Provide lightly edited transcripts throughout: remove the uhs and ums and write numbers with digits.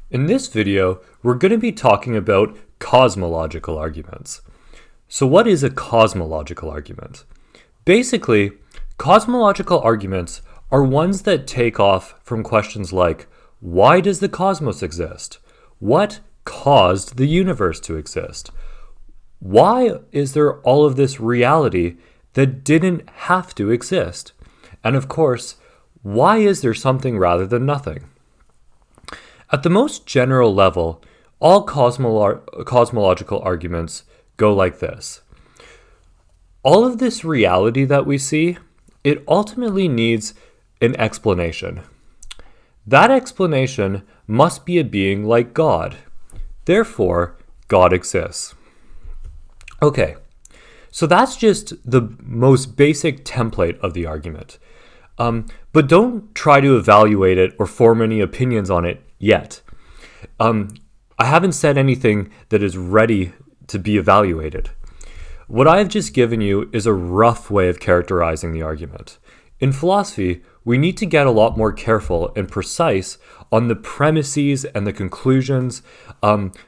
In this video, we're going to be talking about cosmological arguments. So what is a cosmological argument? Basically, cosmological arguments are ones that take off from questions like, why does the cosmos exist? What caused the universe to exist? Why is there all of this reality that didn't have to exist? And of course, why is there something rather than nothing? At the most general level, all cosmological arguments go like this. All of this reality that we see, it ultimately needs an explanation. That explanation must be a being like God. Therefore, God exists. Okay, so that's just the most basic template of the argument. But don't try to evaluate it or form any opinions on it yet. I haven't said anything that is ready to be evaluated. What I've just given you is a rough way of characterizing the argument. In philosophy, we need to get a lot more careful and precise on the premises and the conclusions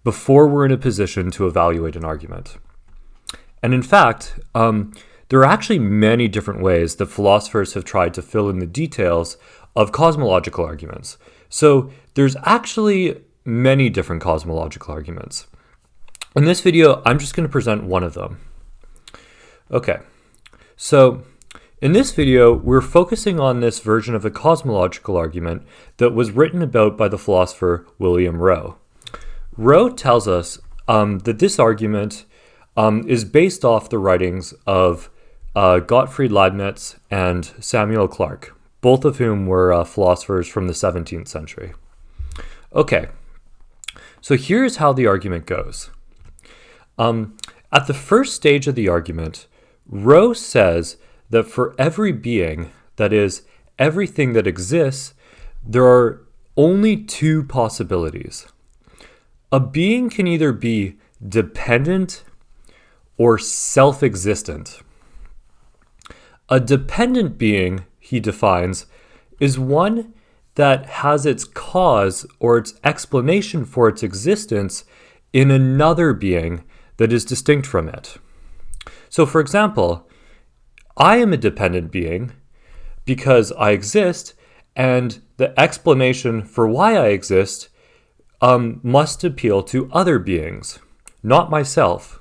before we're in a position to evaluate an argument. And in fact, there are actually many different ways that philosophers have tried to fill in the details of cosmological arguments. So there's actually many different cosmological arguments. In this video, I'm just going to present one of them. Okay, so in this video, we're focusing on this version of a cosmological argument that was written about by the philosopher William Rowe. Rowe tells us that this argument is based off the writings of Gottfried Leibniz and Samuel Clarke, both of whom were philosophers from the 17th century. Okay, so here's how the argument goes. At the first stage of the argument, Rowe says that for every being, that is, everything that exists, there are only two possibilities. A being can either be dependent or self-existent. A dependent being, he defines, is one that has its cause or its explanation for its existence in another being that is distinct from it. So, for example, I am a dependent being because I exist, and the explanation for why I exist must appeal to other beings, not myself.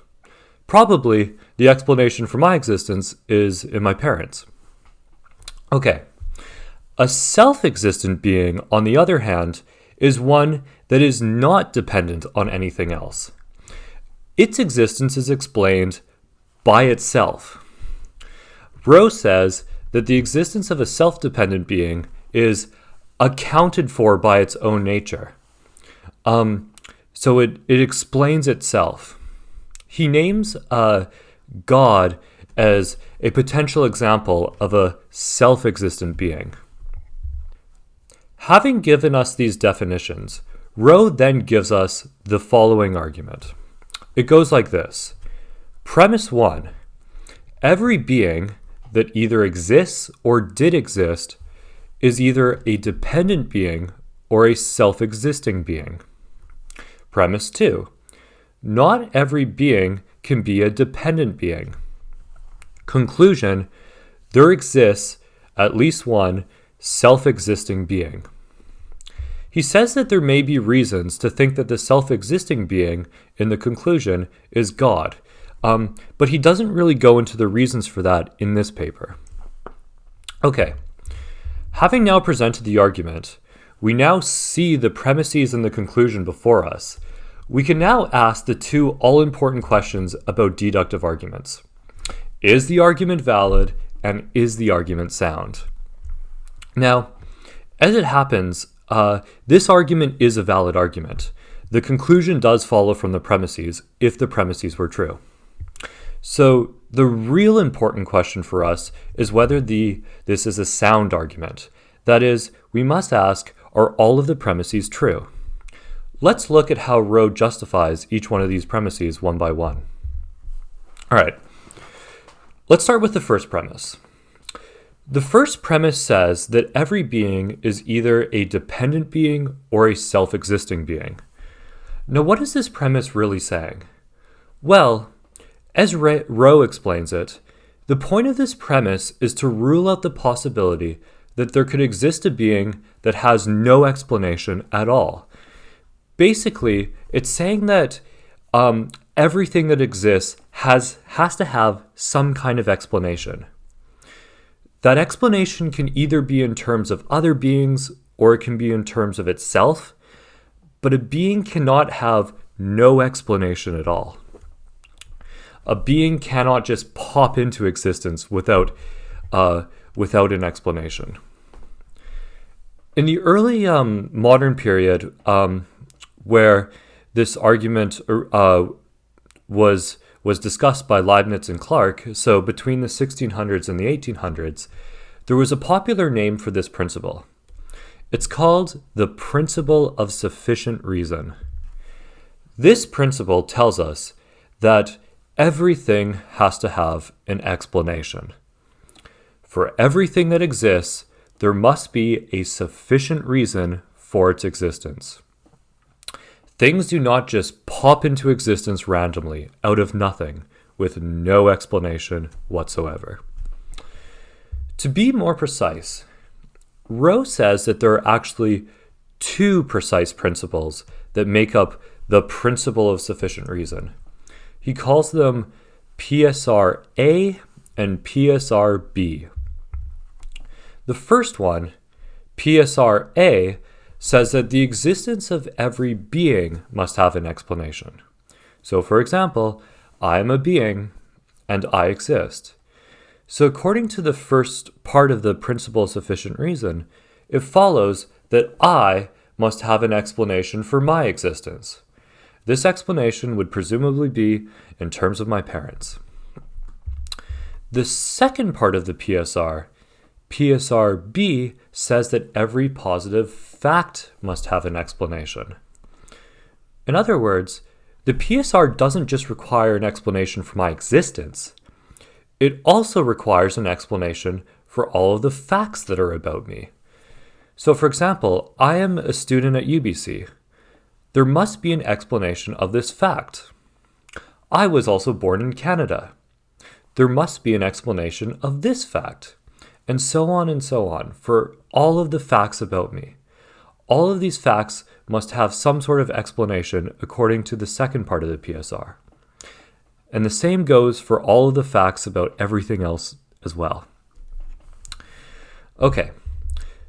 Probably the explanation for my existence is in my parents. Okay. A self-existent being, on the other hand, is one that is not dependent on anything else. Its existence is explained by itself. Rowe says that the existence of a self-dependent being is accounted for by its own nature. So it explains itself. He names God as a potential example of a self-existent being. Having given us these definitions, Rowe then gives us the following argument. It goes like this. Premise 1. Every being that either exists or did exist is either a dependent being or a self-existing being. Premise 2. Not every being can be a dependent being. Conclusion. There exists at least one self-existing being. He says that there may be reasons to think that the self-existing being in the conclusion is God, but he doesn't really go into the reasons for that in this paper. Okay, having now presented the argument, we now see the premises and the conclusion before us. We can now ask the two all-important questions about deductive arguments. Is the argument valid, and is the argument sound? Now, as it happens, this argument is a valid argument. The conclusion does follow from the premises, if the premises were true. So the real important question for us is whether this is a sound argument. That is, we must ask, are all of the premises true? Let's look at how Rowe justifies each one of these premises one by one. All right, let's start with the first premise. The first premise says that every being is either a dependent being or a self-existing being. Now, what is this premise really saying? Well, as Rowe explains it, the point of this premise is to rule out the possibility that there could exist a being that has no explanation at all. Basically, it's saying that everything that exists has to have some kind of explanation. That explanation can either be in terms of other beings or it can be in terms of itself, but a being cannot have no explanation at all. A being cannot just pop into existence without an explanation. In the early modern period, where this argument was discussed by Leibniz and Clarke, so between the 1600s and the 1800s, there was a popular name for this principle. It's called the principle of sufficient reason. This principle tells us that everything has to have an explanation. For everything that exists, there must be a sufficient reason for its existence. Things do not just pop into existence randomly, out of nothing, with no explanation whatsoever. To be more precise, Rowe says that there are actually two precise principles that make up the principle of sufficient reason. He calls them PSR-A and PSR-B. The first one, PSR-A, says that the existence of every being must have an explanation. So, for example, I am a being and I exist. So according to the first part of the principle of sufficient reason, it follows that I must have an explanation for my existence. This explanation would presumably be in terms of my parents. The second part of the PSR, PSR-B, says that every positive fact must have an explanation. In other words, the PSR doesn't just require an explanation for my existence. It also requires an explanation for all of the facts that are about me. So, for example, I am a student at UBC. There must be an explanation of this fact. I was also born in Canada. There must be an explanation of this fact. And so on for all of the facts about me. All of these facts must have some sort of explanation according to the second part of the PSR. And the same goes for all of the facts about everything else as well. Okay,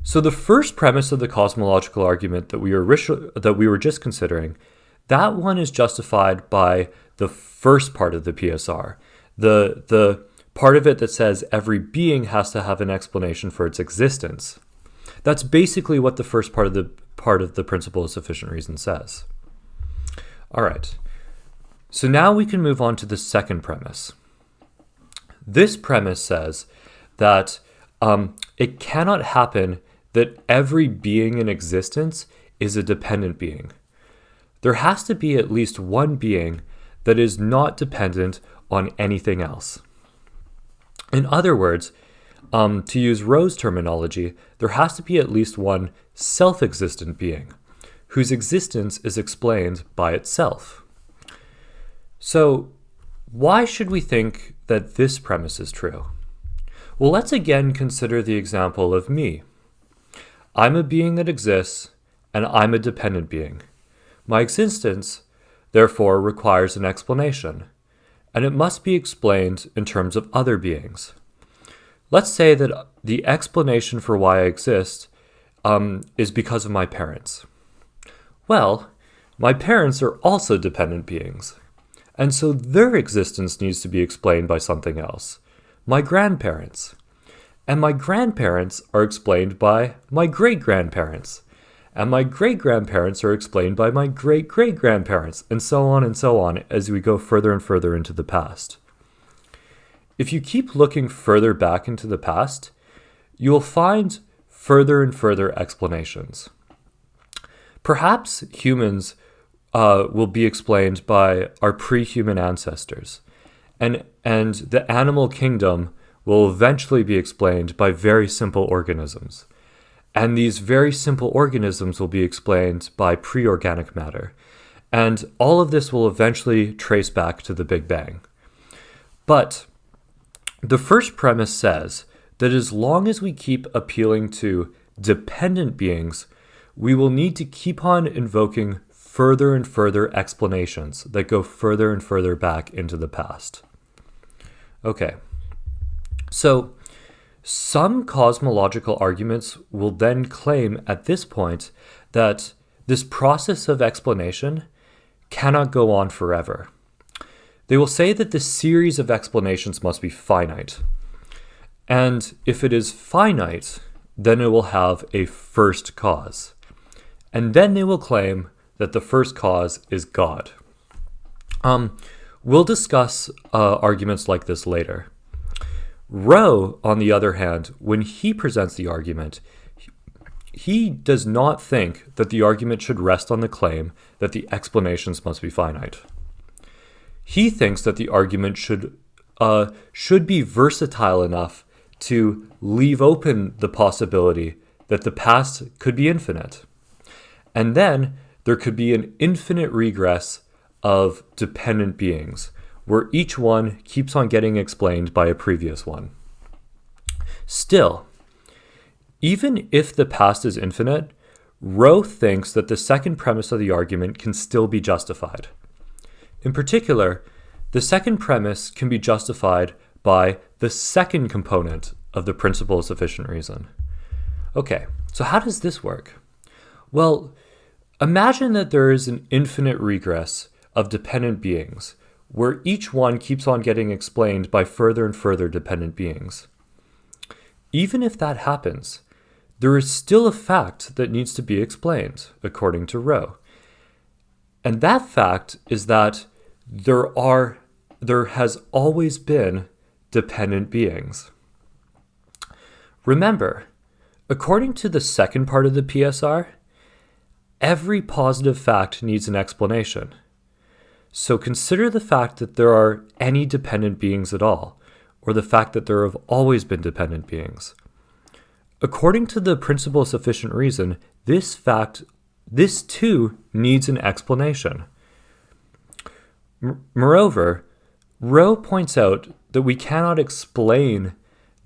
so the first premise of the cosmological argument that we were just considering, that one is justified by the first part of the PSR. The part of it that says every being has to have an explanation for its existence. That's basically what the first part of the principle of sufficient reason says. All right. So now we can move on to the second premise. This premise says that it cannot happen that every being in existence is a dependent being. There has to be at least one being that is not dependent on anything else. In other words, to use Rowe's terminology, there has to be at least one self-existent being whose existence is explained by itself. So, why should we think that this premise is true? Well, let's again consider the example of me. I'm a being that exists, and I'm a dependent being. My existence, therefore, requires an explanation, and it must be explained in terms of other beings. Let's say that the explanation for why I exist is because of my parents. Well, my parents are also dependent beings, and so their existence needs to be explained by something else, my grandparents. And my grandparents are explained by my great-grandparents, and my great-grandparents are explained by my great-great-grandparents, and so on as we go further and further into the past. If you keep looking further back into the past, you will find further and further explanations. Perhaps humans will be explained by our pre-human ancestors, and the animal kingdom will eventually be explained by very simple organisms. And these very simple organisms will be explained by pre-organic matter. And all of this will eventually trace back to the Big Bang. But the first premise says that as long as we keep appealing to dependent beings, we will need to keep on invoking further and further explanations that go further and further back into the past. Okay, so some cosmological arguments will then claim at this point that this process of explanation cannot go on forever. They will say that the series of explanations must be finite. And if it is finite, then it will have a first cause. And then they will claim that the first cause is God. We'll discuss arguments like this later. Rowe, on the other hand, when he presents the argument, he does not think that the argument should rest on the claim that the explanations must be finite. He thinks that the argument should be versatile enough to leave open the possibility that the past could be infinite. And then there could be an infinite regress of dependent beings, where each one keeps on getting explained by a previous one. Still, even if the past is infinite, Rowe thinks that the second premise of the argument can still be justified. In particular, the second premise can be justified by the second component of the principle of sufficient reason. Okay, so how does this work? Well, imagine that there is an infinite regress of dependent beings, where each one keeps on getting explained by further and further dependent beings. Even if that happens, there is still a fact that needs to be explained, according to Rowe. And that fact is that there has always been dependent beings. Remember, according to the second part of the PSR, every positive fact needs an explanation. So consider the fact that there are any dependent beings at all, or the fact that there have always been dependent beings. According to the principle of sufficient reason, this too needs an explanation. Moreover, Rowe points out that we cannot explain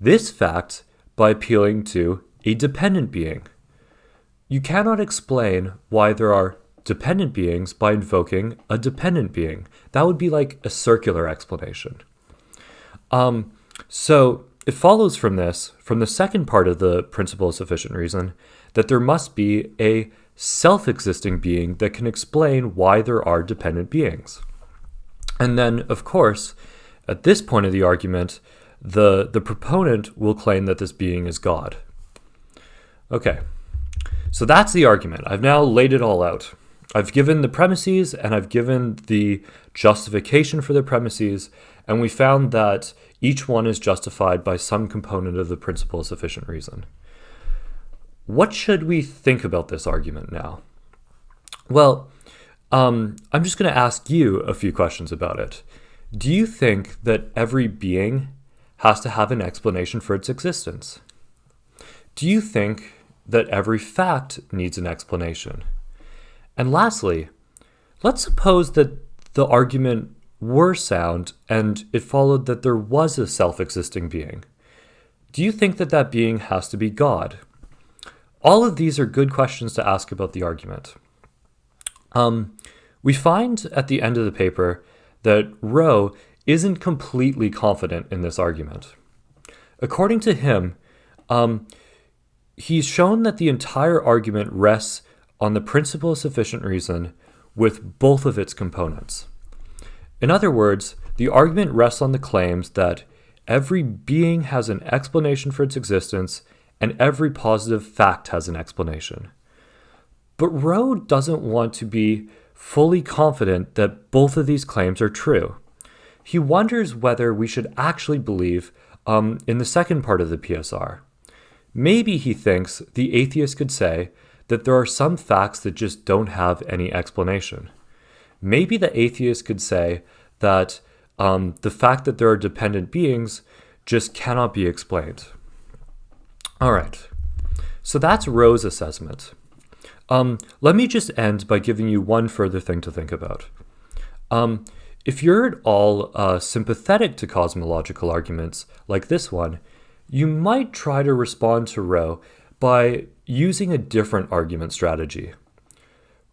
this fact by appealing to a dependent being. You cannot explain why there are dependent beings by invoking a dependent being. That would be like a circular explanation. So it follows from this, from the second part of the principle of sufficient reason, that there must be a self-existing being that can explain why there are dependent beings. And then, of course, at this point of the argument, the proponent will claim that this being is God. Okay, so that's the argument. I've now laid it all out. I've given the premises and I've given the justification for the premises, and we found that each one is justified by some component of the principle of sufficient reason. What should we think about this argument now? Well, I'm just going to ask you a few questions about it. Do you think that every being has to have an explanation for its existence? Do you think that every fact needs an explanation? And lastly, let's suppose that the argument were sound and it followed that there was a self-existing being. Do you think that that being has to be God? All of these are good questions to ask about the argument. We find at the end of the paper that Rowe isn't completely confident in this argument. According to him, he's shown that the entire argument rests on the principle of sufficient reason with both of its components. In other words, the argument rests on the claims that every being has an explanation for its existence and every positive fact has an explanation. But Rowe doesn't want to be fully confident that both of these claims are true. He wonders whether we should actually believe in the second part of the PSR. Maybe he thinks the atheist could say that there are some facts that just don't have any explanation. Maybe the atheist could say that the fact that there are dependent beings just cannot be explained. All right, so that's Rowe's assessment. Let me just end by giving you one further thing to think about. If you're at all sympathetic to cosmological arguments like this one, you might try to respond to Rowe by using a different argument strategy.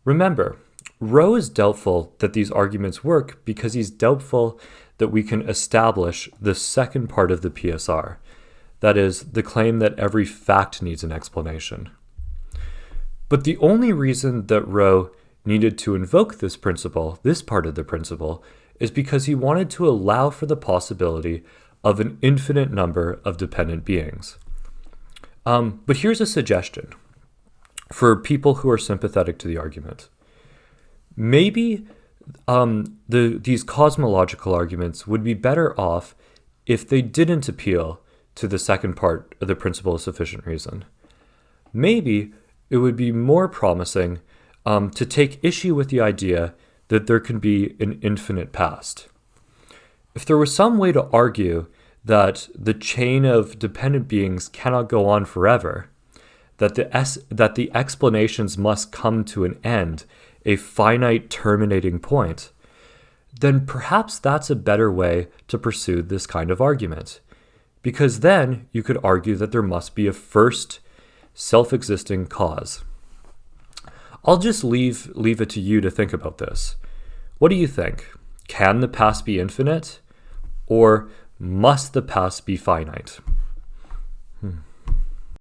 Remember, Rowe is doubtful that these arguments work because he's doubtful that we can establish the second part of the PSR, that is, the claim that every fact needs an explanation. But the only reason that Rowe needed to invoke this principle, this part of the principle, is because he wanted to allow for the possibility of an infinite number of dependent beings. But here's a suggestion for people who are sympathetic to the argument. Maybe these cosmological arguments would be better off if they didn't appeal to the second part of the principle of sufficient reason. Maybe it would be more promising to take issue with the idea that there can be an infinite past. If there was some way to argue that the chain of dependent beings cannot go on forever, that the explanations must come to an end, a finite terminating point, then perhaps that's a better way to pursue this kind of argument. Because then you could argue that there must be a first self-existing cause. I'll just leave it to you to think about this. What do you think? Can the past be infinite? Or must the past be finite?